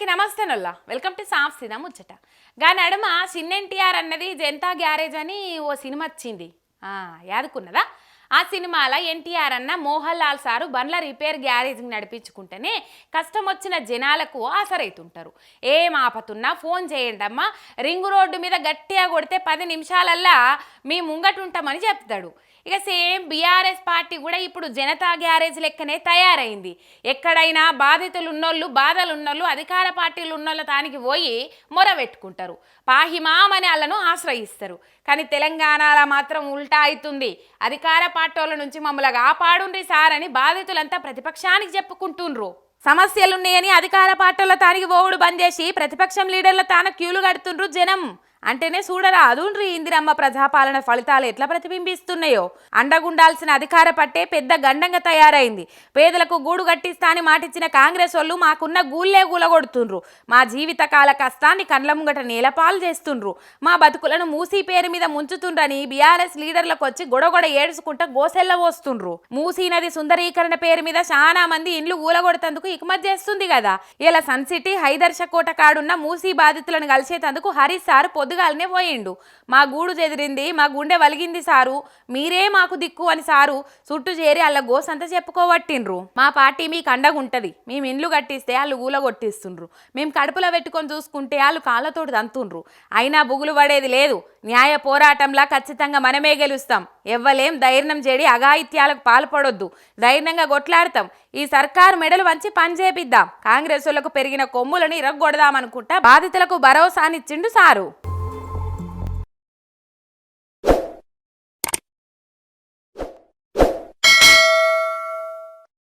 నమస్తే నొల్లా welcome to సాఫ్ సినా ముచ్చట. గా నడుమ చిన్నెన్టీఆర్ అన్నది జనతా గ్యారేజ్ అని ఓ సినిమా వచ్చింది. యాదుకున్నదా? ఆ సినిమాలో ఎన్టీఆర్ అన్న మోహన్ లాల్ సారు బండ్ల రిపేర్ గ్యారేజ్ని నడిపించుకుంటేనే కష్టం వచ్చిన జనాలకు ఆసరైతుంటారు. ఏం ఆపతున్నా ఫోన్ చేయండి అమ్మా, రింగు రోడ్డు మీద గట్టిగా కొడితే 10 నిమిషాలల్లా మీ ముంగటుంటామని చెప్తాడు. ఇక సేమ్ బీఆర్ఎస్ పార్టీ కూడా ఇప్పుడు జనతా గ్యారేజ్ లెక్కనే తయారైంది. ఎక్కడైనా బాధితులు ఉన్నోళ్ళు, బాధలు ఉన్నోళ్ళు అధికార పార్టీలు ఉన్నోళ్ళ తానికి పోయి మొర పెట్టుకుంటారు, పాహిమామని వాళ్ళను ఆశ్రయిస్తారు. కానీ తెలంగాణలో మాత్రం ఉల్టా అవుతుంది. అధికార పార్టీల నుంచి మమ్మల్ని కాపాడుండ్రి సార్ అని బాధితులంతా ప్రతిపక్షానికి చెప్పుకుంటుండ్రు. సమస్యలున్నాయని అధికార పార్టీల తానికి పోవుడు బంద్ చేసి ప్రతిపక్షం లీడర్ల తాను క్యూలు కడుతుండ్రు జనం. అంటేనే చూడరా అదుండ్రి ఇందిరమ్మ ప్రజాపాలన ఫలితాలు ఎట్లా ప్రతిబింబిస్తున్నాయో. అండగుండాల్సిన అధికార పట్టే పెద్ద గండంగా తయారైంది. పేదలకు గూడు కట్టిస్తా అని మాటిచ్చిన కాంగ్రెస్ వాళ్ళు మాకున్న గూళ్ళే గూలగొడుతుండ్రు. మా జీవితకాల కష్టాన్ని కండ్ల ముంగట నేలపాలు చేస్తుండ్రు. మా బతుకులను మూసీ పేరు మీద ముంచుతుండ్రని బీఆర్ఎస్ లీడర్లకు వచ్చి గొడగొడ ఏడుచుకుంటా గోసెల్ల పోస్తుండ్రు. మూసీ నది సుందరీకరణ పేరు మీద చాలా మంది ఇండ్లు గూలగొడతందుకు ఇకమత్ చేస్తుంది కదా. ఇలా సన్ సిటీ హైదర్షకోట కాడున్న మూసీ బాధితులను కలిసేందుకు హరీష్ సార్ పొద్దుగాలనే పోయిండు. మా గూడు చెదిరింది, మా గుండె వలిగింది సారు, మీరే మాకు దిక్కు అని సారు చుట్టూ చేరి వాళ్ళ గోసంతా చెప్పుకోబట్టిండ్రు. మా పార్టీ మీకు అండగుంటది, మేము ఇండ్లు కట్టిస్తే వాళ్ళు ఊల కొట్టిస్తుండ్రు, మేము కడుపులో పెట్టుకొని చూసుకుంటే వాళ్ళు కాళ్ళతోటి దంతుండ్రు. అయినా బుగులు పడేది లేదు. న్యాయ పోరాటంలా ఖచ్చితంగా మనమే గెలుస్తాం. ఎవ్వలేం ధైర్యం చేడి అఘాయిత్యాలకు పాల్పడొద్దు, ధైర్యంగా కొట్లాడతాం. ఈ సర్కారు మెడలు వంచి పనిచేపిద్దాం. కాంగ్రెస్ వాళ్ళకు పెరిగిన కొమ్ములను ఇరగొడదామనుకుంటా బాధితులకు భరోసానిచ్చిండు సారు.